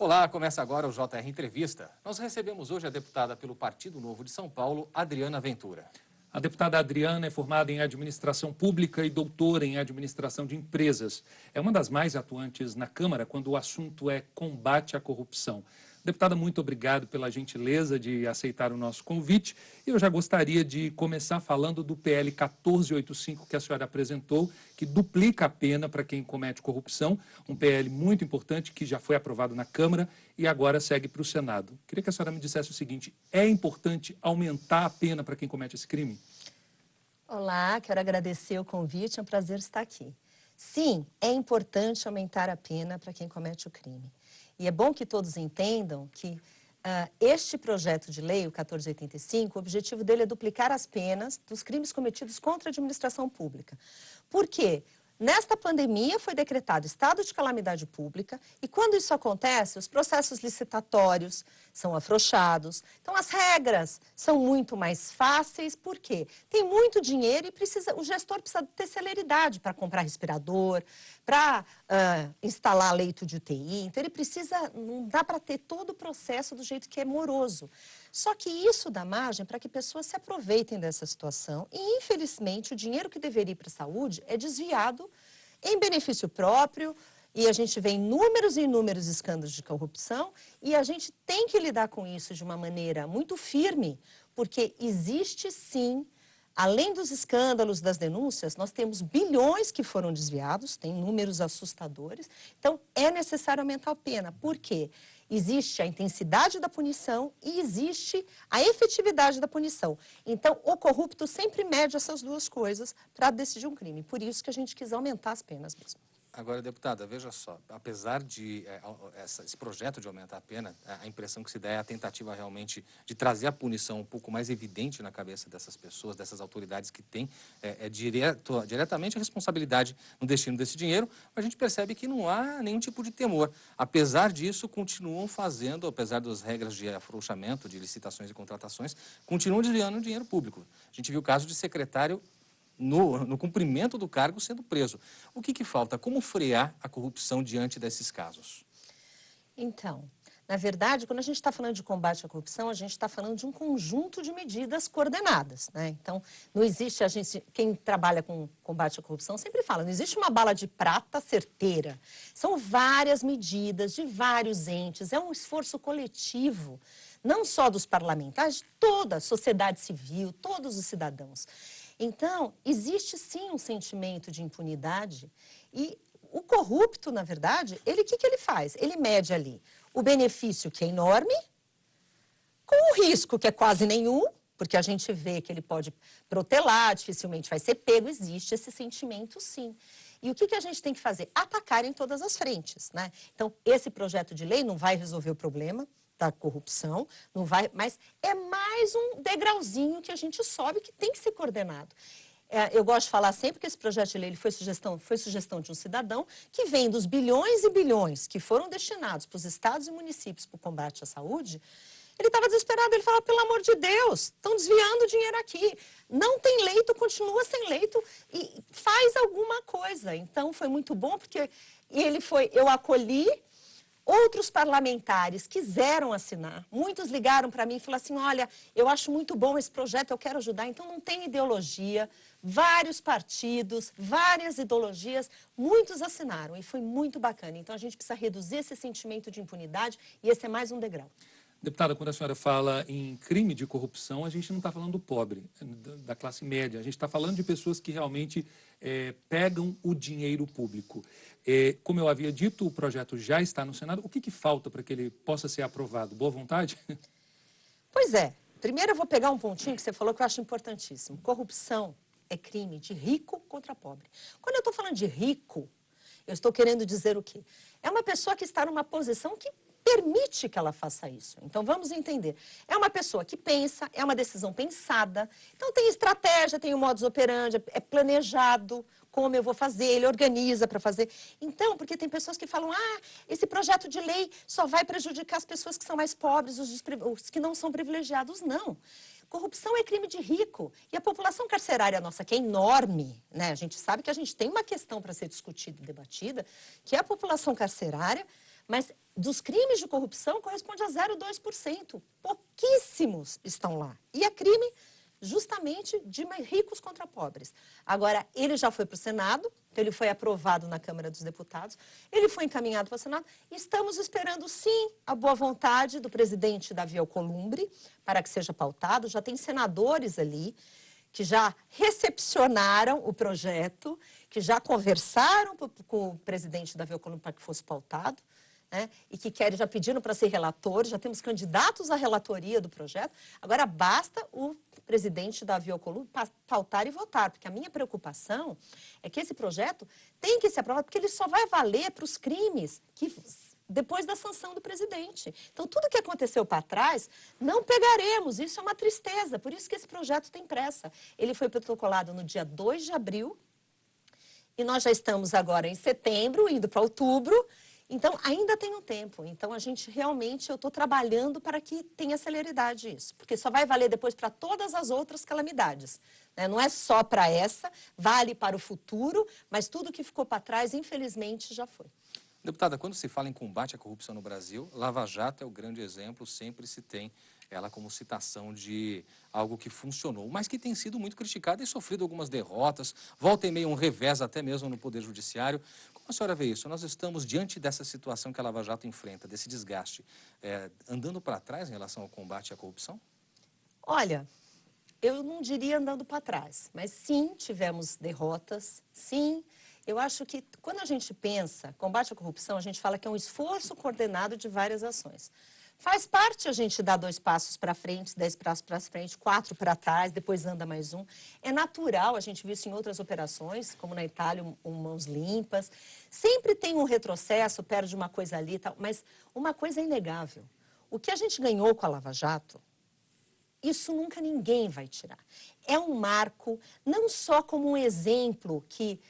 Olá, começa agora o JR Entrevista. Nós recebemos hoje a deputada pelo Partido Novo de São Paulo, Adriana Ventura. A deputada Adriana é formada em administração pública e doutora em administração de empresas. É uma das mais atuantes na Câmara quando o assunto é combate à corrupção. Deputada, muito obrigado pela gentileza de aceitar o nosso convite. Eu já gostaria de começar falando do PL 1485 que a senhora apresentou, que duplica a pena para quem comete corrupção. Um PL muito importante que já foi aprovado na Câmara e agora segue para o Senado. Queria que a senhora me dissesse o seguinte: é importante aumentar a pena para quem comete esse crime? Olá, quero agradecer o convite, é um prazer estar aqui. Sim, é importante aumentar a pena para quem comete o crime. E é bom que todos entendam que este projeto de lei, o 1485, o objetivo dele é duplicar as penas dos crimes cometidos contra a administração pública. Por quê? Nesta pandemia foi decretado estado de calamidade pública e quando isso acontece, os processos licitatórios são afrouxados. Então as regras são muito mais fáceis, por quê? Tem muito dinheiro e o gestor precisa ter celeridade para comprar respirador, para instalar leito de UTI. Então ele precisa, não dá para ter todo o processo do jeito que é moroso. Só que isso dá margem para que pessoas se aproveitem dessa situação e, infelizmente, o dinheiro que deveria ir para a saúde é desviado em benefício próprio e a gente vê inúmeros e inúmeros escândalos de corrupção e a gente tem que lidar com isso de uma maneira muito firme, porque existe sim, além dos escândalos, das denúncias, nós temos bilhões que foram desviados, tem números assustadores, então é necessário aumentar a pena. Por quê? Existe a intensidade da punição e existe a efetividade da punição. Então, o corrupto sempre mede essas duas coisas para decidir um crime. Por isso que a gente quis aumentar as penas mesmo. Agora, deputada, veja só, apesar de esse projeto de aumentar a pena, a impressão que se dá é a tentativa realmente de trazer a punição um pouco mais evidente na cabeça dessas pessoas, dessas autoridades que têm diretamente a responsabilidade no destino desse dinheiro, mas a gente percebe que não há nenhum tipo de temor. Apesar disso, continuam fazendo, apesar das regras de afrouxamento, de licitações e contratações, continuam desviando dinheiro público. A gente viu o caso de secretário no cumprimento do cargo sendo preso. O que falta? Como frear a corrupção diante desses casos? Então, na verdade, quando a gente está falando de combate à corrupção, a gente está falando de um conjunto de medidas coordenadas, né? Então, não existe, quem trabalha com combate à corrupção sempre fala, não existe uma bala de prata certeira. São várias medidas de vários entes, é um esforço coletivo, não só dos parlamentares, de toda a sociedade civil, todos os cidadãos. Então, existe sim um sentimento de impunidade e o corrupto, na verdade, o que ele faz? Ele mede ali o benefício, que é enorme, com o risco, que é quase nenhum, porque a gente vê que ele pode protelar, dificilmente vai ser pego, existe esse sentimento sim. E o que a gente tem que fazer? Atacar em todas as frentes, né? Então, esse projeto de lei não vai resolver o problema da corrupção, não vai, mas é mais um degrauzinho que a gente sobe que tem que ser coordenado. Eu gosto de falar sempre que esse projeto de lei foi sugestão de um cidadão que vem dos bilhões e bilhões que foram destinados para os estados e municípios para o combate à saúde. Ele estava desesperado, ele falava, pelo amor de Deus, estão desviando dinheiro aqui. Não tem leito, continua sem leito e faz alguma coisa. Então, foi muito bom, porque eu acolhi. Outros parlamentares quiseram assinar, muitos ligaram para mim e falaram assim, olha, eu acho muito bom esse projeto, eu quero ajudar. Então não tem ideologia, vários partidos, várias ideologias, muitos assinaram e foi muito bacana. Então a gente precisa reduzir esse sentimento de impunidade e esse é mais um degrau. Deputada, quando a senhora fala em crime de corrupção, a gente não está falando do pobre, da classe média. A gente está falando de pessoas que realmente pegam o dinheiro público. Como eu havia dito, o projeto já está no Senado. O que falta para que ele possa ser aprovado? Boa vontade? Pois é. Primeiro eu vou pegar um pontinho que você falou que eu acho importantíssimo. Corrupção é crime de rico contra pobre. Quando eu estou falando de rico, eu estou querendo dizer o quê? É uma pessoa que está numa posição que permite que ela faça isso. Então, vamos entender. É uma pessoa que pensa, é uma decisão pensada. Então, tem estratégia, tem o modus operandi, é planejado como eu vou fazer, ele organiza para fazer. Então, porque tem pessoas que falam, esse projeto de lei só vai prejudicar as pessoas que são mais pobres, os que não são privilegiados. Não. Corrupção é crime de rico. E a população carcerária nossa, que é enorme, né? A gente sabe que a gente tem uma questão para ser discutida e debatida, que é a população carcerária. Mas dos crimes de corrupção corresponde a 0,2%. Pouquíssimos estão lá. E é crime justamente de ricos contra pobres. Agora, ele já foi para o Senado, ele foi aprovado na Câmara dos Deputados, ele foi encaminhado para o Senado. Estamos esperando, sim, a boa vontade do presidente Davi Alcolumbre para que seja pautado. Já tem senadores ali que já recepcionaram o projeto, que já conversaram com o presidente Davi Alcolumbre para que fosse pautado, né? E que querem, já pediram para ser relatores, já temos candidatos à relatoria do projeto. Agora, basta o presidente Davi Alcolumbre pautar e votar, porque a minha preocupação é que esse projeto tem que ser aprovado, porque ele só vai valer para os crimes que depois da sanção do presidente. Então, tudo que aconteceu para trás, não pegaremos. Isso é uma tristeza. Por isso que esse projeto tem pressa. Ele foi protocolado no dia 2 de abril e nós já estamos agora em setembro, indo para outubro. Então, ainda tem um tempo. Então, eu estou trabalhando para que tenha celeridade isso. Porque só vai valer depois para todas as outras calamidades, né? Não é só para essa, vale para o futuro, mas tudo que ficou para trás, infelizmente, já foi. Deputada, quando se fala em combate à corrupção no Brasil, Lava Jato é o grande exemplo, sempre se tem ela como citação de algo que funcionou, mas que tem sido muito criticado e sofrido algumas derrotas, volta e meia um revés até mesmo no Poder Judiciário. Como a senhora vê isso? Nós estamos diante dessa situação que a Lava Jato enfrenta, desse desgaste, andando para trás em relação ao combate à corrupção? Olha, eu não diria andando para trás, mas sim, tivemos derrotas, sim. Eu acho que quando a gente pensa combate à corrupção, a gente fala que é um esforço coordenado de várias ações. Faz parte a gente dar 2 passos para frente, 10 passos para frente, 4 para trás, depois anda mais um. É natural, a gente viu isso em outras operações, como na Itália, mãos limpas. Sempre tem um retrocesso, perde uma coisa ali e tal, mas uma coisa é inegável. O que a gente ganhou com a Lava Jato, isso nunca ninguém vai tirar. É um marco, não só como um exemplo que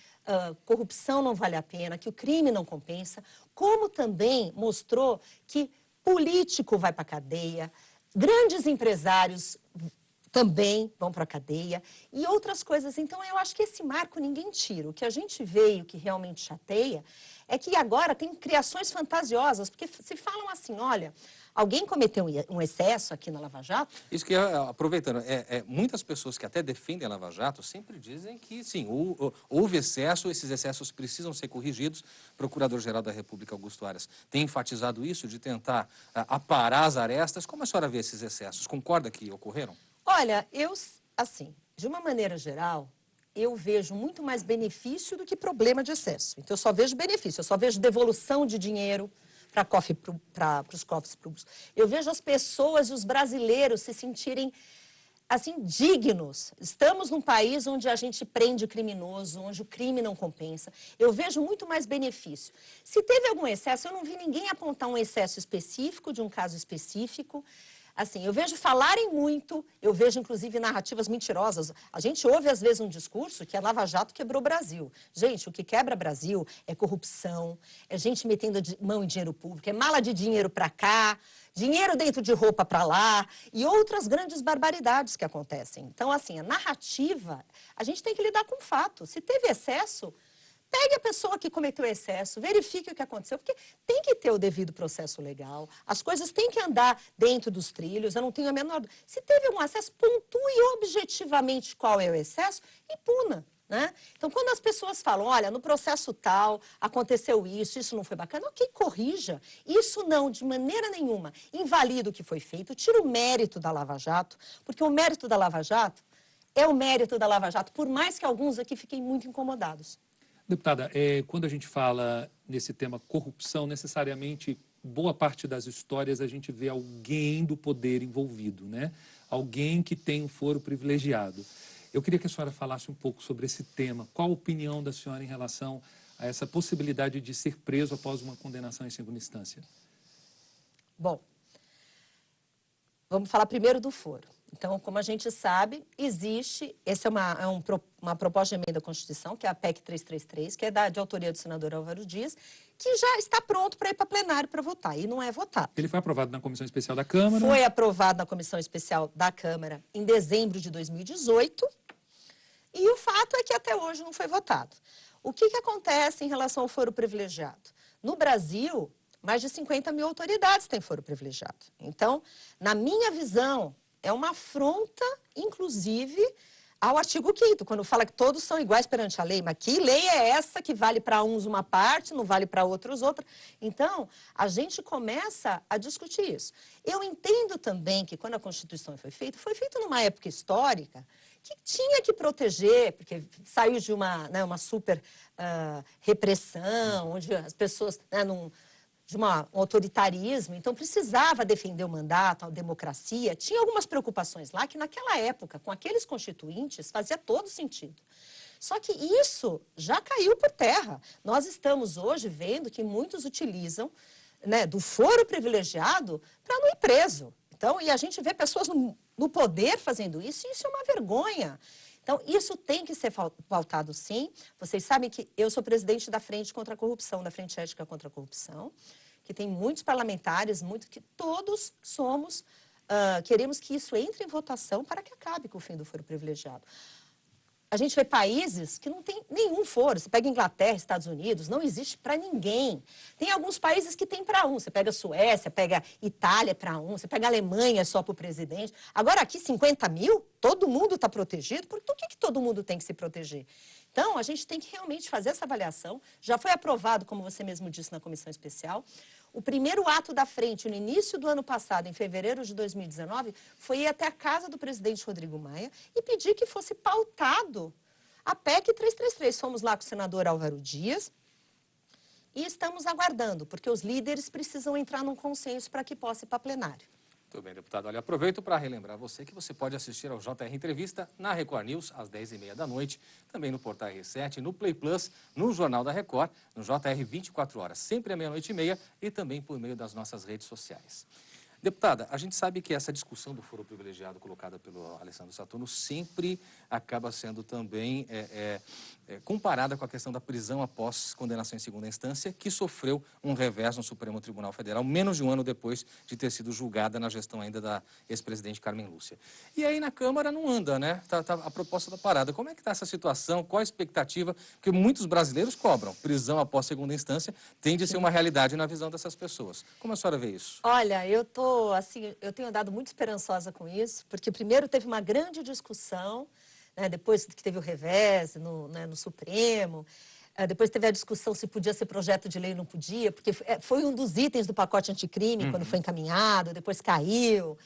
corrupção não vale a pena, que o crime não compensa, como também mostrou que político vai para a cadeia, grandes empresários também vão para a cadeia e outras coisas. Então, eu acho que esse marco ninguém tira. O que a gente vê e o que realmente chateia é que agora tem criações fantasiosas, porque se falam assim, olha, alguém cometeu um excesso aqui na Lava Jato? Isso que, aproveitando, muitas pessoas que até defendem a Lava Jato sempre dizem que, sim, houve excesso, esses excessos precisam ser corrigidos. O Procurador-Geral da República, Augusto Aras, tem enfatizado isso, de tentar aparar as arestas. Como a senhora vê esses excessos? Concorda que ocorreram? Olha, assim, de uma maneira geral, eu vejo muito mais benefício do que problema de excesso. Então, eu só vejo benefício, eu só vejo devolução de dinheiro para os cofres públicos. Eu vejo as pessoas e os brasileiros se sentirem, assim, dignos. Estamos num país onde a gente prende criminoso, onde o crime não compensa. Eu vejo muito mais benefício. Se teve algum excesso, eu não vi ninguém apontar um excesso específico, de um caso específico. Assim, eu vejo falarem muito, eu vejo, inclusive, narrativas mentirosas. A gente ouve, às vezes, um discurso que a Lava Jato quebrou o Brasil. Gente, o que quebra Brasil é corrupção, é gente metendo mão em dinheiro público, é mala de dinheiro para cá, dinheiro dentro de roupa para lá e outras grandes barbaridades que acontecem. Então, assim, a narrativa, a gente tem que lidar com o fato. Se teve excesso, pegue a pessoa que cometeu excesso, verifique o que aconteceu, porque tem que ter o devido processo legal, as coisas têm que andar dentro dos trilhos, eu não tenho a menor... Se teve algum excesso, pontue objetivamente qual é o excesso e puna, né? Então, quando as pessoas falam, olha, no processo tal, aconteceu isso não foi bacana, ok, corrija. Isso não, de maneira nenhuma, invalida o que foi feito, tira o mérito da Lava Jato, porque o mérito da Lava Jato é o mérito da Lava Jato, por mais que alguns aqui fiquem muito incomodados. Deputada, quando a gente fala nesse tema corrupção, necessariamente, boa parte das histórias a gente vê alguém do poder envolvido, né? Alguém que tem um foro privilegiado. Eu queria que a senhora falasse um pouco sobre esse tema. Qual a opinião da senhora em relação a essa possibilidade de ser preso após uma condenação em segunda instância? Bom, vamos falar primeiro do foro. Então, como a gente sabe, existe, essa é uma proposta de emenda à Constituição, que é a PEC 333, que é de autoria do senador Álvaro Dias, que já está pronto para ir para plenário para votar, e não é votado. Ele foi aprovado na Comissão Especial da Câmara? Foi aprovado na Comissão Especial da Câmara em dezembro de 2018, e o fato é que até hoje não foi votado. O que acontece em relação ao foro privilegiado? No Brasil, mais de 50 mil autoridades têm foro privilegiado. Então, na minha visão, é uma afronta, inclusive, ao artigo 5º, quando fala que todos são iguais perante a lei. Mas que lei é essa que vale para uns uma parte, não vale para outros outra? Então, a gente começa a discutir isso. Eu entendo também que quando a Constituição foi feita numa época histórica que tinha que proteger, porque saiu de uma super repressão, onde as pessoas, de um autoritarismo, então precisava defender o mandato, a democracia. Tinha algumas preocupações lá que naquela época, com aqueles constituintes, fazia todo sentido. Só que isso já caiu por terra. Nós estamos hoje vendo que muitos utilizam do foro privilegiado para não ir preso. Então, e a gente vê pessoas no poder fazendo isso, e isso é uma vergonha. Então, isso tem que ser pautado, sim. Vocês sabem que eu sou presidente da Frente contra a Corrupção, da Frente Ética contra a Corrupção, que tem muitos parlamentares, que todos somos, queremos que isso entre em votação para que acabe com o fim do foro privilegiado. A gente vê países que não tem nenhum foro. Você pega Inglaterra, Estados Unidos, não existe para ninguém. Tem alguns países que tem para um. Você pega a Suécia, pega Itália para um, você pega a Alemanha só para o presidente. Agora aqui 50 mil, todo mundo está protegido. Por que todo mundo tem que se proteger? Então, a gente tem que realmente fazer essa avaliação. Já foi aprovado, como você mesmo disse, na comissão especial. O primeiro ato da frente, no início do ano passado, em fevereiro de 2019, foi ir até a casa do presidente Rodrigo Maia e pedir que fosse pautado a PEC 333. Fomos lá com o senador Álvaro Dias e estamos aguardando, porque os líderes precisam entrar num consenso para que possa ir para plenário. Muito bem, deputado. Olha, aproveito para relembrar você que você pode assistir ao JR Entrevista na Record News às 10h30 da noite, também no Portal R7, no Play Plus, no Jornal da Record, no JR 24 horas, sempre à meia-noite e meia e também por meio das nossas redes sociais. Deputada, a gente sabe que essa discussão do foro privilegiado colocada pelo Alessandro Saturno sempre acaba sendo também comparada com a questão da prisão após condenação em segunda instância, que sofreu um revés no Supremo Tribunal Federal, menos de um ano depois de ter sido julgada na gestão ainda da ex-presidente Carmen Lúcia. E aí na Câmara não anda, né? Tá a proposta da parada. Como é que está essa situação? Qual a expectativa? Porque muitos brasileiros cobram. Prisão após segunda instância tem de ser uma realidade na visão dessas pessoas. Como a senhora vê isso? Olha, eu tenho andado muito esperançosa com isso, porque primeiro teve uma grande discussão, depois que teve o revés no Supremo, depois teve a discussão se podia ser projeto de lei ou não podia, porque foi um dos itens do pacote anticrime quando foi encaminhado, depois caiu.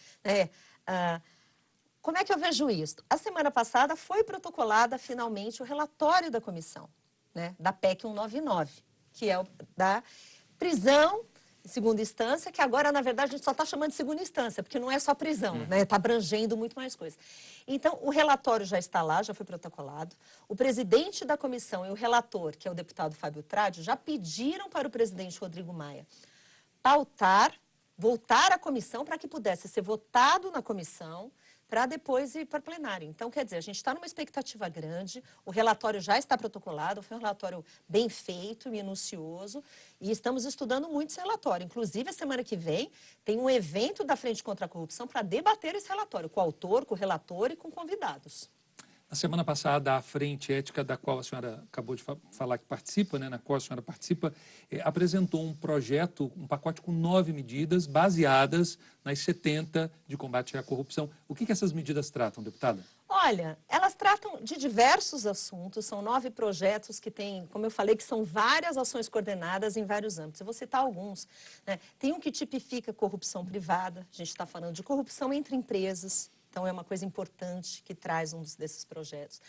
Como é que eu vejo isso? A semana passada foi protocolada finalmente o relatório da comissão, da PEC 199, que é da prisão em segunda instância, que agora, na verdade, a gente só está chamando de segunda instância, porque não é só prisão, está abrangendo muito mais coisas. Então, o relatório já está lá, já foi protocolado. O presidente da comissão e o relator, que é o deputado Fábio Tradi, já pediram para o presidente Rodrigo Maia voltar à comissão para que pudesse ser votado na comissão, para depois ir para plenário. Então, quer dizer, a gente está numa expectativa grande, o relatório já está protocolado, foi um relatório bem feito, minucioso, e estamos estudando muito esse relatório. Inclusive, a semana que vem, tem um evento da Frente contra a Corrupção para debater esse relatório, com o autor, com o relator e com convidados. Na semana passada, a Frente Ética, da qual a senhora acabou de falar que participa, na qual a senhora participa, apresentou um projeto, um pacote com 9 medidas baseadas nas 70 de combate à corrupção. O que essas medidas tratam, deputada? Olha, elas tratam de diversos assuntos, são 9 projetos que têm, como eu falei, que são várias ações coordenadas em vários âmbitos. Eu vou citar alguns. Tem um que tipifica corrupção privada, a gente está falando de corrupção entre empresas. Então, é uma coisa importante que traz um desses projetos.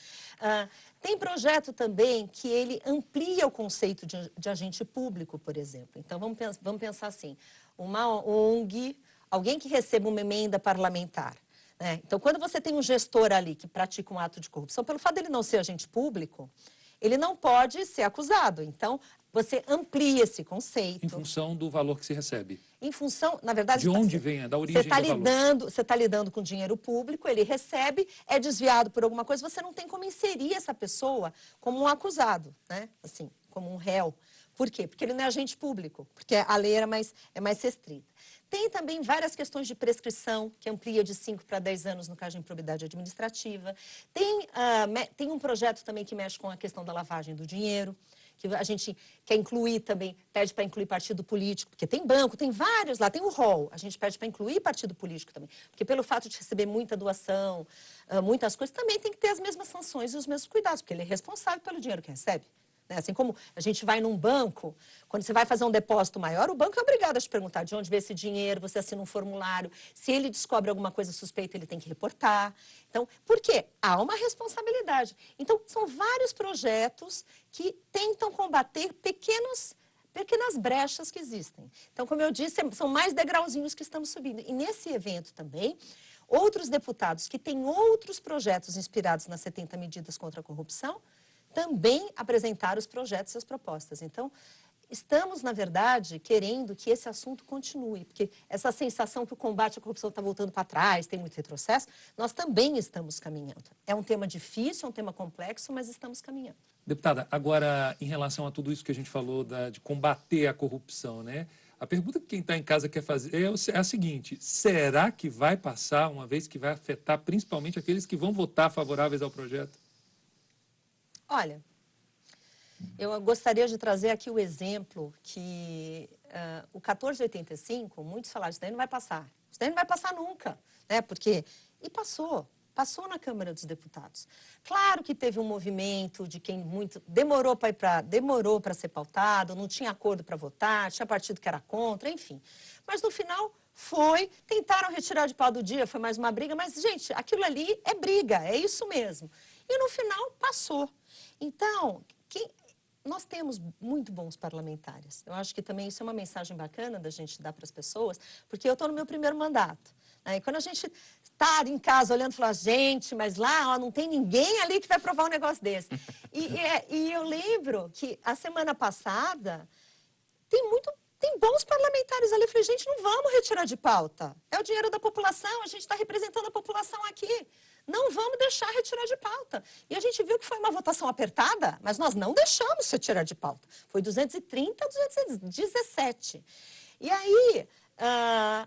Tem projeto também que ele amplia o conceito de agente público, por exemplo. Então, vamos pensar assim, uma ONG, alguém que receba uma emenda parlamentar. Então, quando você tem um gestor ali que pratica um ato de corrupção, pelo fato dele não ser agente público, ele não pode ser acusado. Então, você amplia esse conceito. Em função do valor que se recebe. Em função, na verdade... De onde vem? Da origem do valor. Você está lidando com dinheiro público, ele recebe, é desviado por alguma coisa, você não tem como inserir essa pessoa como um acusado, assim, como um réu. Por quê? Porque ele não é agente público, porque a lei é mais restrita. Tem também várias questões de prescrição, que amplia de 5 para 10 anos no caso de improbidade administrativa. Tem um projeto também que mexe com a questão da lavagem do dinheiro. que a gente quer incluir também, pede para incluir partido político, porque tem banco, tem vários lá, tem o rol, a gente pede para incluir partido político também, porque pelo fato de receber muita doação, muitas coisas, também tem que ter as mesmas sanções e os mesmos cuidados, porque ele é responsável pelo dinheiro que recebe. Assim como a gente vai num banco, quando você vai fazer um depósito maior, o banco é obrigado a te perguntar de onde veio esse dinheiro, você assina um formulário. Se ele descobre alguma coisa suspeita, ele tem que reportar. Então, por quê? Há uma responsabilidade. Então, são vários projetos que tentam combater pequenas brechas que existem. Então, como eu disse, são mais degrauzinhos que estamos subindo. E nesse evento também, outros deputados que têm outros projetos inspirados nas 70 medidas contra a corrupção, também apresentar os projetos e as propostas. Então, estamos, na verdade, querendo que esse assunto continue, porque essa sensação que o combate à corrupção está voltando para trás, tem muito retrocesso, nós também estamos caminhando. É um tema difícil, é um tema complexo, mas estamos caminhando. Deputada, agora, em relação a tudo isso que a gente falou de combater a corrupção, né? A pergunta que quem está em casa quer fazer é a seguinte: será que vai passar, uma vez que vai afetar principalmente aqueles que vão votar favoráveis ao projeto? Olha, eu gostaria de trazer aqui o exemplo que o 1485, muitos falaram, isso daí não vai passar. Isso daí não vai passar nunca, né? Porque, e passou na Câmara dos Deputados. Claro que teve um movimento de quem demorou para ser pautado, não tinha acordo para votar, tinha partido que era contra, enfim. Mas no final tentaram retirar de pau do dia, foi mais uma briga, mas, gente, aquilo ali é briga, é isso mesmo. E no final passou. Então, nós temos muito bons parlamentares. Eu acho que também isso é uma mensagem bacana da gente dar para as pessoas, porque eu estou no meu primeiro mandato. Né? E quando a gente está em casa olhando e fala, gente, mas lá não tem ninguém ali que vai provar um negócio desse. E eu lembro que a semana passada tem bons parlamentares ali. Eu falei, gente, não vamos retirar de pauta. É o dinheiro da população, a gente está representando a população aqui. Não vamos deixar retirar de pauta. E a gente viu que foi uma votação apertada, mas nós não deixamos retirar de pauta. Foi 230 a 217. E aí,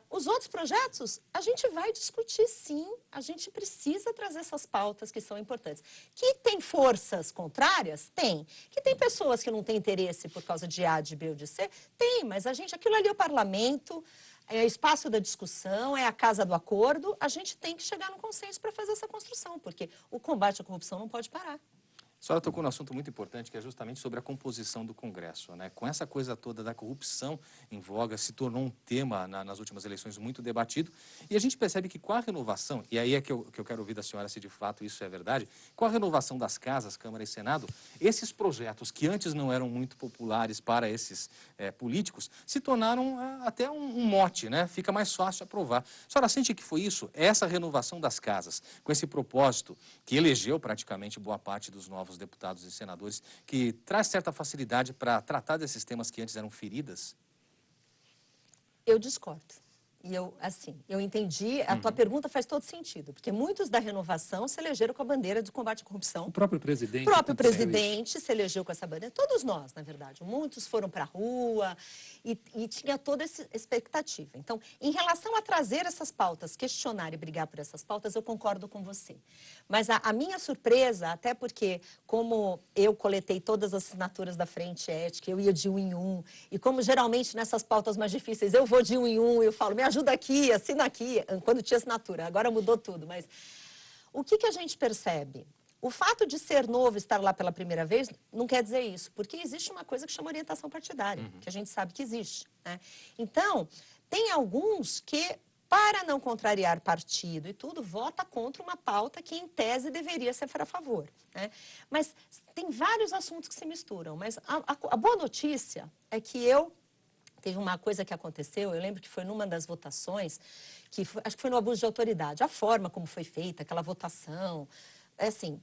os outros projetos, a gente vai discutir sim. A gente precisa trazer essas pautas que são importantes. Que tem forças contrárias? Tem. Que tem pessoas que não têm interesse por causa de A, de B ou de C? Tem, mas aquilo ali é o parlamento, é o espaço da discussão, é a casa do acordo. A gente tem que chegar no consenso para fazer essa construção, porque o combate à corrupção não pode parar. A senhora tocou num assunto muito importante, que é justamente sobre a composição do Congresso, né? Com essa coisa toda da corrupção em voga, se tornou um tema nas últimas eleições muito debatido. E a gente percebe que com a renovação, e aí é que eu quero ouvir da senhora se de fato isso é verdade, com a renovação das casas, Câmara e Senado, esses projetos que antes não eram muito populares para esses políticos, se tornaram até um mote, né? Fica mais fácil aprovar. A senhora sente que foi isso? Essa renovação das casas, com esse propósito que elegeu praticamente boa parte dos novos deputados e senadores, que traz certa facilidade para tratar desses temas que antes eram feridas? Eu discordo. E eu entendi, a tua pergunta faz todo sentido, porque muitos da renovação se elegeram com a bandeira do combate à corrupção. O próprio presidente. O próprio presidente se elegeu com essa bandeira. Todos nós, na verdade. Muitos foram para a rua e tinha toda essa expectativa. Então, em relação a trazer essas pautas, questionar e brigar por essas pautas, eu concordo com você. Mas a minha surpresa, até porque como eu coletei todas as assinaturas da Frente Ética, eu ia de um em um, e como geralmente nessas pautas mais difíceis eu vou de um em um, eu falo, me ajuda aqui, assina aqui, quando tinha assinatura, agora mudou tudo, mas o que a gente percebe? O fato de ser novo, estar lá pela primeira vez, não quer dizer isso, porque existe uma coisa que chama orientação partidária, que a gente sabe que existe, né? Então, tem alguns que, para não contrariar partido e tudo, vota contra uma pauta que, em tese, deveria ser a favor, né? Mas tem vários assuntos que se misturam, mas a boa notícia é que teve uma coisa que aconteceu, eu lembro que foi numa das votações, acho que foi no abuso de autoridade, a forma como foi feita, aquela votação, assim,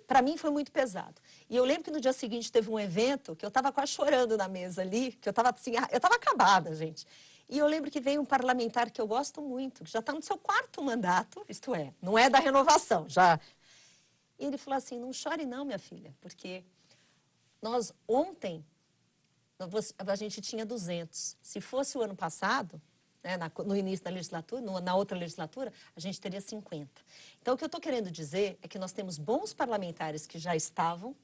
para mim foi muito pesado. E eu lembro que no dia seguinte teve um evento que eu estava quase chorando na mesa ali, que eu estava assim, eu estava acabada, gente. E eu lembro que veio um parlamentar que eu gosto muito, que já está no seu 4º mandato, isto é, não é da renovação, já. E ele falou assim, não chore não, minha filha, porque nós ontem a gente tinha 200. Se fosse o ano passado, né, no início da legislatura, na outra legislatura, a gente teria 50. Então, o que eu estou querendo dizer é que nós temos bons parlamentares que já estavam,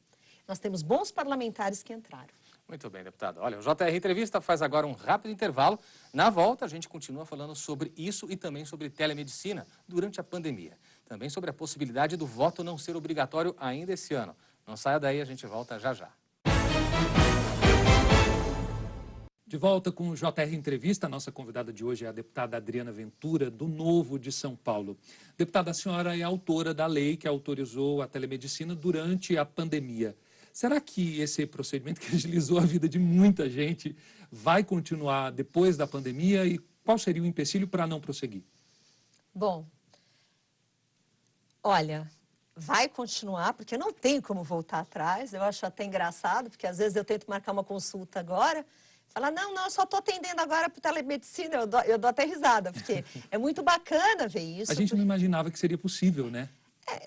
nós temos bons parlamentares que entraram. Muito bem, deputada. Olha, o JR Entrevista faz agora um rápido intervalo. Na volta, a gente continua falando sobre isso e também sobre telemedicina durante a pandemia. Também sobre a possibilidade do voto não ser obrigatório ainda esse ano. Não saia daí, a gente volta já já. De volta com o JR Entrevista, a nossa convidada de hoje é a deputada Adriana Ventura, do Novo de São Paulo. Deputada, a senhora é autora da lei que autorizou a telemedicina durante a pandemia. Será que esse procedimento que agilizou a vida de muita gente vai continuar depois da pandemia e qual seria o empecilho para não prosseguir? Bom, olha, vai continuar, porque não tem como voltar atrás. Eu acho até engraçado, porque às vezes eu tento marcar uma consulta agora, falar, não, eu só estou atendendo agora por telemedicina, eu dou até risada, porque é muito bacana ver isso. A gente não imaginava que seria possível, né?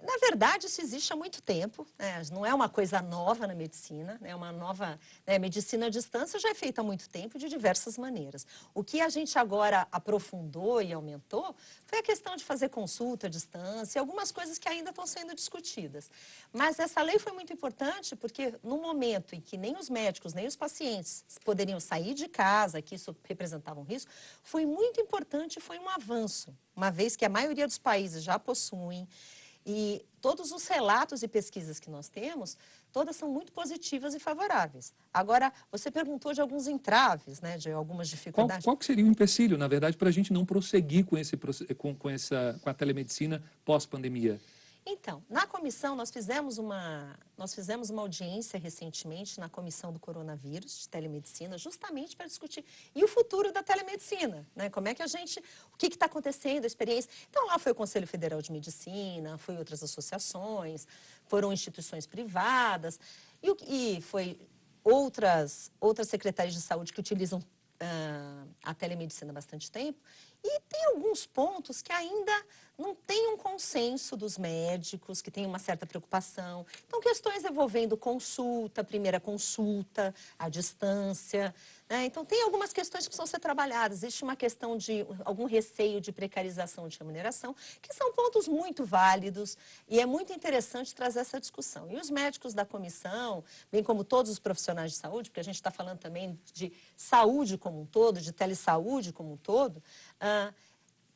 Na verdade, isso existe há muito tempo, né? Não é uma coisa nova na medicina, né? Uma nova, né? Medicina à distância já é feita há muito tempo de diversas maneiras. O que a gente agora aprofundou e aumentou foi a questão de fazer consulta à distância, algumas coisas que ainda estão sendo discutidas. Mas essa lei foi muito importante porque no momento em que nem os médicos, nem os pacientes poderiam sair de casa, que isso representava um risco, foi muito importante e foi um avanço, uma vez que a maioria dos países já possuem. E todos os relatos e pesquisas que nós temos, todas são muito positivas e favoráveis. Agora, você perguntou de alguns entraves, né, de algumas dificuldades. Qual que seria o empecilho, na verdade, para a gente não prosseguir com a telemedicina pós-pandemia? Então, na comissão, nós fizemos uma audiência recentemente na comissão do coronavírus, de telemedicina, justamente para discutir e o futuro da telemedicina, né? Como é que o que está acontecendo, a experiência. Então, lá foi o Conselho Federal de Medicina, foi outras associações, foram instituições privadas e foi outras secretarias de saúde que utilizam a telemedicina há bastante tempo. E tem alguns pontos que ainda não tem um consenso dos médicos, que tem uma certa preocupação. Então, questões envolvendo consulta, primeira consulta, à distância, né? Então, tem algumas questões que precisam ser trabalhadas. Existe uma questão de algum receio de precarização de remuneração, que são pontos muito válidos e é muito interessante trazer essa discussão. E os médicos da comissão, bem como todos os profissionais de saúde, porque a gente está falando também de saúde como um todo, de telesaúde como um todo,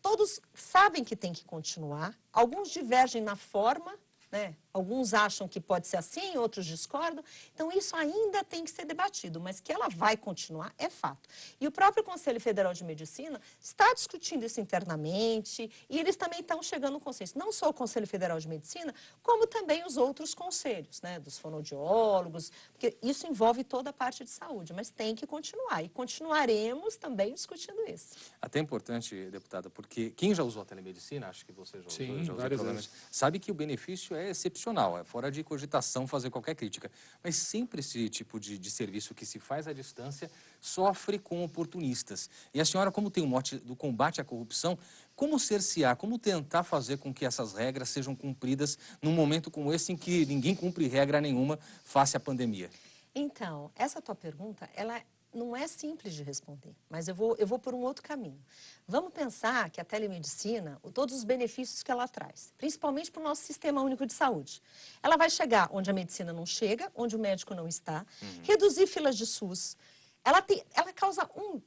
todos sabem que tem que continuar, alguns divergem na forma, né? Alguns acham que pode ser assim, outros discordam. Então, isso ainda tem que ser debatido, mas que ela vai continuar é fato. E o próprio Conselho Federal de Medicina está discutindo isso internamente e eles também estão chegando a um consenso. Não só o Conselho Federal de Medicina, como também os outros conselhos, né, dos fonoaudiólogos, porque isso envolve toda a parte de saúde, mas tem que continuar. E continuaremos também discutindo isso. Até importante, deputada, porque quem já usou a telemedicina, acho que você já usou, Sim, já usou várias provavelmente, vezes. sabe que o benefício é excepcional, é fora de cogitação fazer qualquer crítica. Mas sempre esse tipo de serviço que se faz à distância sofre com oportunistas. E a senhora, como tem o mote do combate à corrupção, como cercear, como tentar fazer com que essas regras sejam cumpridas num momento como esse em que ninguém cumpre regra nenhuma face à pandemia? Então, essa tua pergunta, ela não é simples de responder, mas eu vou por um outro caminho. Vamos pensar que a telemedicina, todos os benefícios que ela traz, principalmente para o nosso Sistema Único de Saúde. Ela vai chegar onde a medicina não chega, onde o médico não está, reduzir filas de SUS. Ela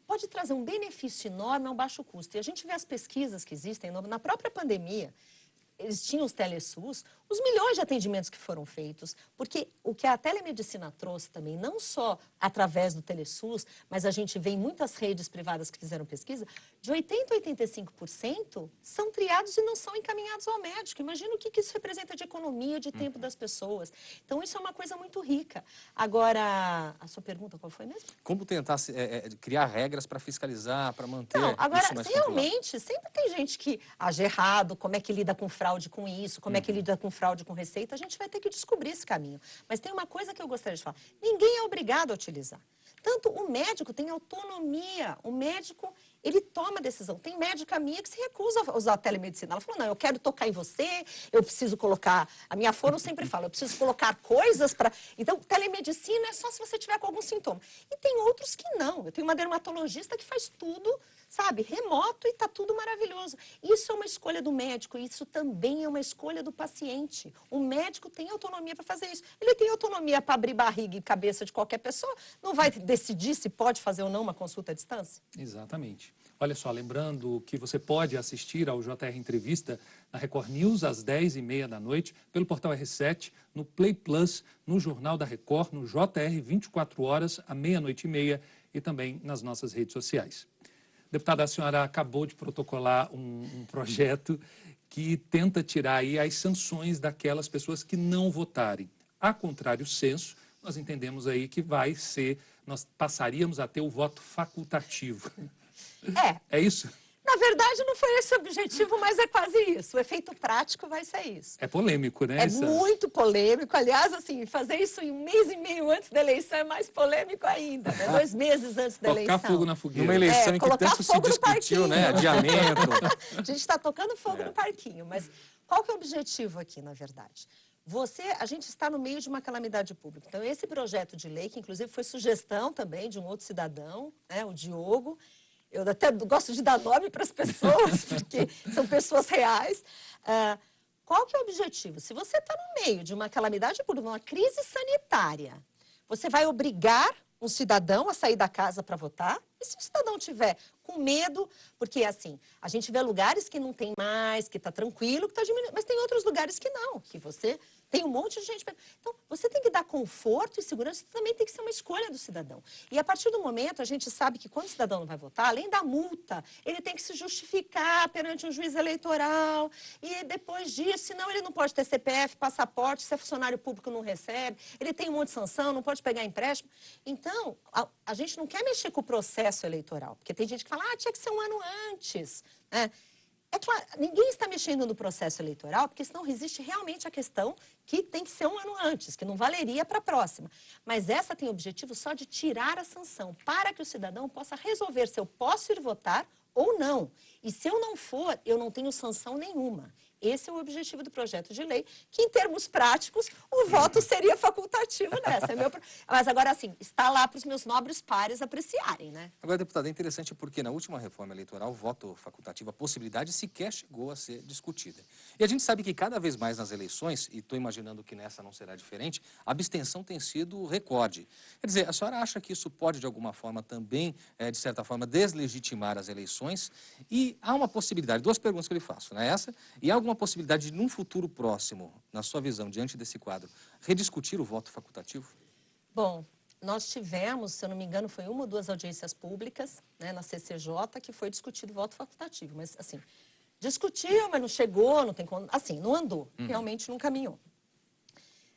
pode trazer um benefício enorme a um baixo custo. E a gente vê as pesquisas que existem na própria pandemia. Eles tinham os teleSUS, os milhões de atendimentos que foram feitos, porque o que a telemedicina trouxe também, não só através do teleSUS, mas a gente vê em muitas redes privadas que fizeram pesquisa, de 80% a 85% são triados e não são encaminhados ao médico. Imagina o que isso representa de economia, de tempo das pessoas. Então, isso é uma coisa muito rica. Agora, a sua pergunta qual foi mesmo? Como tentar criar regras para fiscalizar, para manter Não, agora, isso mais controlado? realmente, sempre tem gente que age errado, como é que lida com fraude com isso, como é que lida com fraude com receita, a gente vai ter que descobrir esse caminho. Mas tem uma coisa que eu gostaria de falar, ninguém é obrigado a utilizar. Tanto o médico tem autonomia, o médico, ele toma a decisão. Tem médica minha que se recusa a usar a telemedicina. Ela falou, não, eu quero tocar em você, eu preciso colocar... A minha fono sempre fala, eu preciso colocar coisas para... Então, telemedicina é só se você tiver com algum sintoma. E tem outros que não. Eu tenho uma dermatologista que faz tudo, sabe, remoto e está tudo maravilhoso. Isso é uma escolha do médico, isso também é uma escolha do paciente. O médico tem autonomia para fazer isso. Ele tem autonomia para abrir barriga e cabeça de qualquer pessoa, não vai decidir se pode fazer ou não uma consulta à distância? Exatamente. Olha só, lembrando que você pode assistir ao JR Entrevista na Record News às 10h30 da noite, pelo portal R7, no Play Plus, no Jornal da Record, no JR 24 horas, à meia-noite e meia e também nas nossas redes sociais. Deputada, a senhora acabou de protocolar um projeto que tenta tirar aí as sanções daquelas pessoas que não votarem. A contrário senso, nós entendemos aí que nós passaríamos a ter o voto facultativo. É isso? Na verdade, não foi esse o objetivo, mas é quase isso. O efeito prático vai ser isso. É polêmico, né? É muito polêmico. Aliás, assim, fazer isso em 1 mês e meio antes da eleição é mais polêmico ainda, né? 2 meses antes da eleição. Tocar fogo na fogueira. Numa eleição em que tanto se discutiu, né? Adiamento. A gente está tocando fogo no parquinho, mas qual que é o objetivo aqui, na verdade? A gente está no meio de uma calamidade pública. Então, esse projeto de lei, que inclusive foi sugestão também de um outro cidadão, né, o Diogo, eu até gosto de dar nome para as pessoas, porque são pessoas reais. Qual que é o objetivo? Se você está no meio de uma calamidade pública, uma crise sanitária, você vai obrigar um cidadão a sair da casa para votar? E se o cidadão tiver com medo, porque assim, a gente vê lugares que não tem mais, que está tranquilo, que está diminuindo, mas tem outros lugares que não, que você tem um monte de gente. Então, você tem que dar conforto e segurança, também tem que ser uma escolha do cidadão. E a partir do momento, a gente sabe que quando o cidadão não vai votar, além da multa, ele tem que se justificar perante um juiz eleitoral, e depois disso, senão ele não pode ter CPF, passaporte, se é funcionário público não recebe, ele tem um monte de sanção, não pode pegar empréstimo. Então, a gente não quer mexer com o processo eleitoral, porque tem gente que fala, tinha que ser 1 ano antes, né? É claro, ninguém está mexendo no processo eleitoral, porque senão existe realmente a questão que tem que ser 1 ano antes, que não valeria para a próxima. Mas essa tem o objetivo só de tirar a sanção, para que o cidadão possa resolver se eu posso ir votar ou não. E se eu não for, eu não tenho sanção nenhuma. Esse é o objetivo do projeto de lei, que em termos práticos, o voto seria facultativo nessa. Mas agora, assim, está lá para os meus nobres pares apreciarem, né? Agora, deputada, é interessante porque na última reforma eleitoral, o voto facultativo, a possibilidade sequer chegou a ser discutida. E a gente sabe que cada vez mais nas eleições, e estou imaginando que nessa não será diferente, a abstenção tem sido recorde. Quer dizer, a senhora acha que isso pode, de alguma forma, também, de certa forma, deslegitimar as eleições? E há uma possibilidade, 2 perguntas que eu lhe faço, né? Essa, e há alguma possibilidade de, num futuro próximo, na sua visão, diante desse quadro, rediscutir o voto facultativo? Bom, nós tivemos, se eu não me engano, foi 1 ou 2 audiências públicas, né, na CCJ, que foi discutido o voto facultativo. Mas, assim, discutiu, mas não chegou, não tem como... Assim, não andou, realmente não caminhou.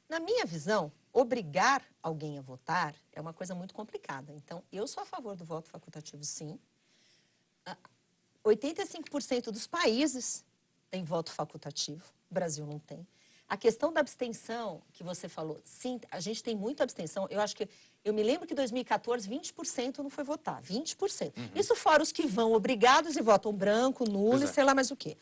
Na minha visão, obrigar alguém a votar é uma coisa muito complicada. Então, eu sou a favor do voto facultativo, sim. 85% dos países têm voto facultativo, o Brasil não tem. A questão da abstenção, que você falou, sim, a gente tem muita abstenção. Eu me lembro que em 2014, 20% não foi votar, 20%. Isso fora os que vão obrigados e votam branco, nulo e sei lá mais o quê.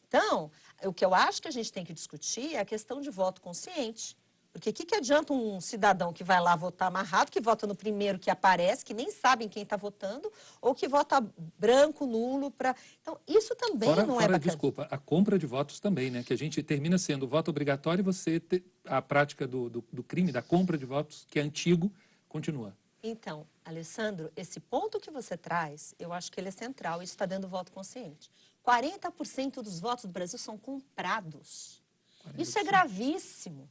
Então, o que eu acho que a gente tem que discutir é a questão de voto consciente. Porque o que adianta um cidadão que vai lá votar amarrado, que vota no primeiro que aparece, que nem sabem quem está votando, ou que vota branco, nulo, para... Então, isso também não é bacana. Desculpa, a compra de votos também, né? Que a gente termina sendo voto obrigatório e você a prática do crime, da compra de votos, que é antigo, continua. Então, Alessandro, esse ponto que você traz, eu acho que ele é central, isso está dando voto consciente. 40% dos votos do Brasil são comprados. 40%. Isso é gravíssimo.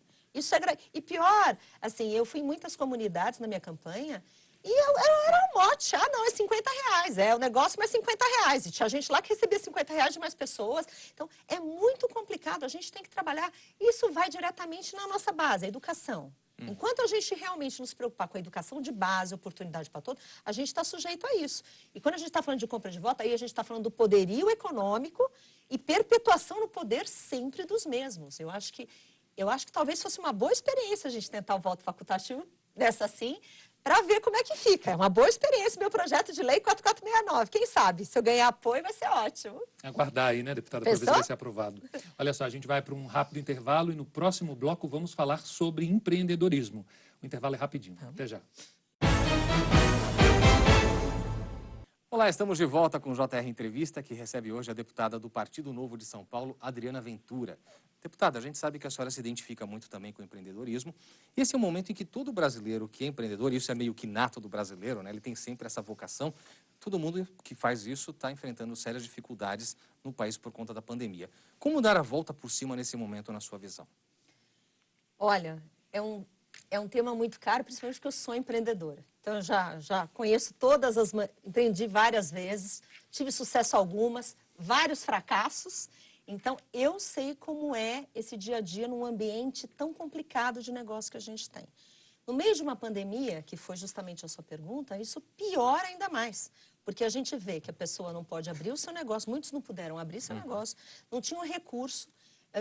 E pior, assim, eu fui em muitas comunidades na minha campanha e era um mote, não, é R$50, o negócio, mas R$50. E tinha gente lá que recebia R$50 de mais pessoas. Então, é muito complicado, a gente tem que trabalhar. Isso vai diretamente na nossa base, a educação. Enquanto a gente realmente nos preocupar com a educação de base, oportunidade para todos, a gente está sujeito a isso. E quando a gente está falando de compra de voto, aí a gente está falando do poderio econômico e perpetuação no poder sempre dos mesmos. Eu acho que talvez fosse uma boa experiência a gente tentar o voto facultativo dessa assim, para ver como é que fica. É uma boa experiência, meu projeto de lei 4469. Quem sabe, se eu ganhar apoio, vai ser ótimo. Aguardar aí, né, deputada, para ver se vai ser aprovado. Olha só, a gente vai para um rápido intervalo e no próximo bloco vamos falar sobre empreendedorismo. O intervalo é rapidinho. Até já. Olá, estamos de volta com o JR Entrevista, que recebe hoje a deputada do Partido Novo de São Paulo, Adriana Ventura. Deputada, a gente sabe que a senhora se identifica muito também com o empreendedorismo. Esse é um momento em que todo brasileiro que é empreendedor, isso é meio que nato do brasileiro, né? Ele tem sempre essa vocação. Todo mundo que faz isso está enfrentando sérias dificuldades no país por conta da pandemia. Como dar a volta por cima nesse momento, na sua visão? Olha, é um tema muito caro, principalmente porque eu sou empreendedora. Então, eu já conheço todas as... Empreendi várias vezes, tive sucesso algumas, vários fracassos. Então, eu sei como é esse dia a dia num ambiente tão complicado de negócio que a gente tem. No meio de uma pandemia, que foi justamente a sua pergunta, isso piora ainda mais. Porque a gente vê que a pessoa não pode abrir o seu negócio, muitos não puderam abrir seu negócio, não tinham recurso,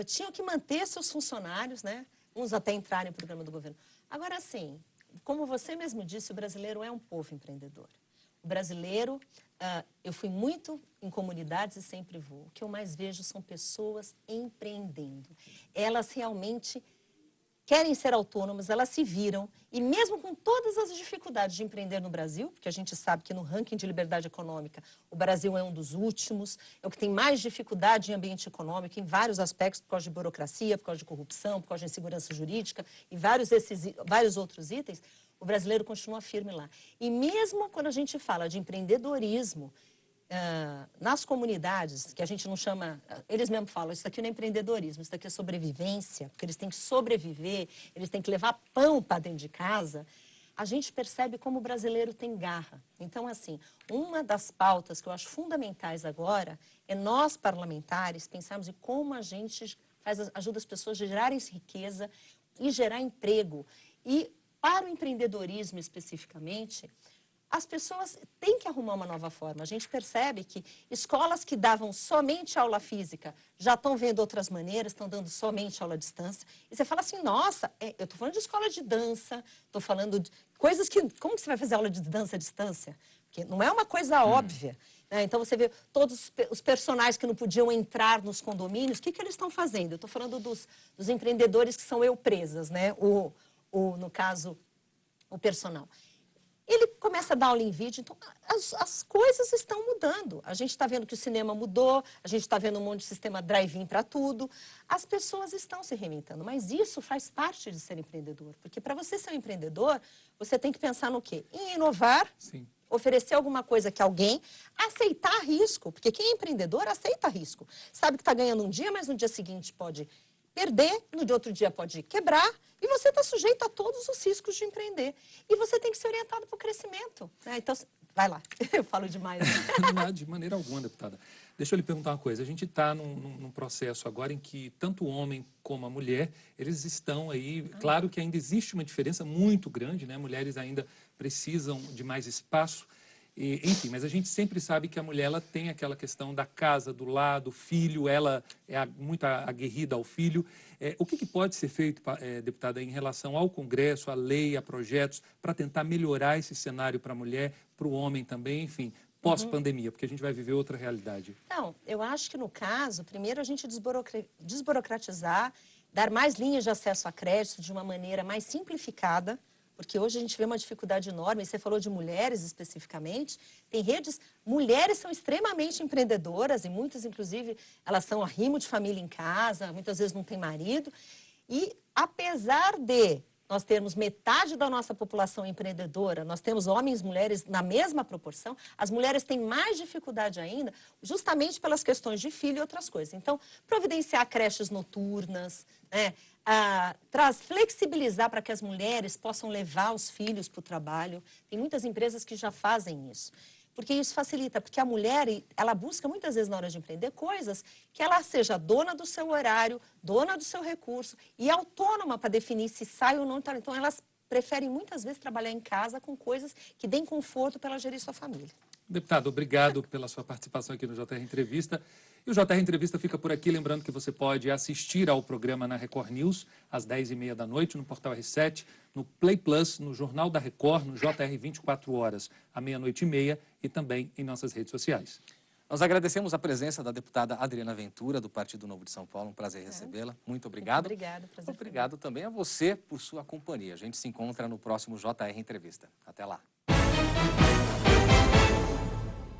tinham que manter seus funcionários, né? Uns até entrarem no programa do governo. Agora, assim, como você mesmo disse, o brasileiro é um povo empreendedor. O brasileiro, eu fui muito em comunidades e sempre vou. O que eu mais vejo são pessoas empreendendo. Elas realmente querem ser autônomas, elas se viram. E mesmo com todas as dificuldades de empreender no Brasil, porque a gente sabe que no ranking de liberdade econômica, o Brasil é um dos últimos, é o que tem mais dificuldade em ambiente econômico, em vários aspectos, por causa de burocracia, por causa de corrupção, por causa de insegurança jurídica e vários outros itens, o brasileiro continua firme lá. E mesmo quando a gente fala de empreendedorismo, nas comunidades, que a gente não chama... Eles mesmos falam, isso daqui não é empreendedorismo, isso daqui é sobrevivência, porque eles têm que sobreviver, eles têm que levar pão para dentro de casa. A gente percebe como o brasileiro tem garra. Então, assim, uma das pautas que eu acho fundamentais agora é nós, parlamentares, pensarmos em como a gente ajuda as pessoas a gerarem riqueza e gerar emprego. E para o empreendedorismo especificamente, as pessoas têm que arrumar uma nova forma. A gente percebe que escolas que davam somente aula física já estão vendo outras maneiras, estão dando somente aula à distância. E você fala assim, nossa, eu estou falando de escola de dança, estou falando de coisas que... Como que você vai fazer aula de dança à distância? Porque não é uma coisa óbvia. Né? Então, você vê todos os personagens que não podiam entrar nos condomínios, o que eles estão fazendo? Eu estou falando dos empreendedores que são eu-presas, né? No caso, o personal. Ele começa a dar aula em vídeo, então as coisas estão mudando. A gente está vendo que o cinema mudou, a gente está vendo um monte de sistema drive-in para tudo. As pessoas estão se reinventando, mas isso faz parte de ser empreendedor. Porque para você ser um empreendedor, você tem que pensar no quê? Em inovar, Sim. Oferecer alguma coisa que alguém, aceitar risco. Porque quem é empreendedor aceita risco. Sabe que está ganhando um dia, mas no dia seguinte pode perder, no outro dia pode quebrar, e você está sujeito a todos os riscos de empreender. E você tem que ser orientado para o crescimento. Né? Então, vai lá, eu falo demais. Não, de maneira alguma, deputada. Deixa eu lhe perguntar uma coisa. A gente está num processo agora em que tanto o homem como a mulher, eles estão aí... Claro que ainda existe uma diferença muito grande, né? Mulheres ainda precisam de mais espaço. Enfim, mas a gente sempre sabe que a mulher ela tem aquela questão da casa, do lar, do filho, ela é muito aguerrida ao filho. O que pode ser feito, deputada, em relação ao Congresso, à lei, a projetos, para tentar melhorar esse cenário para a mulher, para o homem também, enfim, pós-pandemia, porque a gente vai viver outra realidade? Não, eu acho que no caso, primeiro a gente desburocratizar, dar mais linhas de acesso a crédito de uma maneira mais simplificada, porque hoje a gente vê uma dificuldade enorme, e você falou de mulheres especificamente, tem redes, mulheres são extremamente empreendedoras, e muitas, inclusive, elas são arrimo de família em casa, muitas vezes não tem marido, e apesar de nós termos metade da nossa população empreendedora, nós temos homens e mulheres na mesma proporção, as mulheres têm mais dificuldade ainda, justamente pelas questões de filho e outras coisas. Então, providenciar creches noturnas, né? Flexibilizar para que as mulheres possam levar os filhos para o trabalho. Tem muitas empresas que já fazem isso. Porque isso facilita, porque a mulher, ela busca muitas vezes na hora de empreender coisas que ela seja dona do seu horário, dona do seu recurso e autônoma para definir se sai ou não. Então, elas preferem muitas vezes trabalhar em casa com coisas que deem conforto para ela gerir sua família. Deputado, obrigado pela sua participação aqui no JR Entrevista. E o JR Entrevista fica por aqui, lembrando que você pode assistir ao programa na Record News, às 10h30 da noite, no Portal R7, no Play Plus, no Jornal da Record, no JR 24 horas, à 00h30 e também em nossas redes sociais. Nós agradecemos a presença da deputada Adriana Ventura, do Partido Novo de São Paulo. Um prazer recebê-la. Muito obrigado. Muito obrigada. Prazer. Obrigado também a você por sua companhia. A gente se encontra no próximo JR Entrevista. Até lá.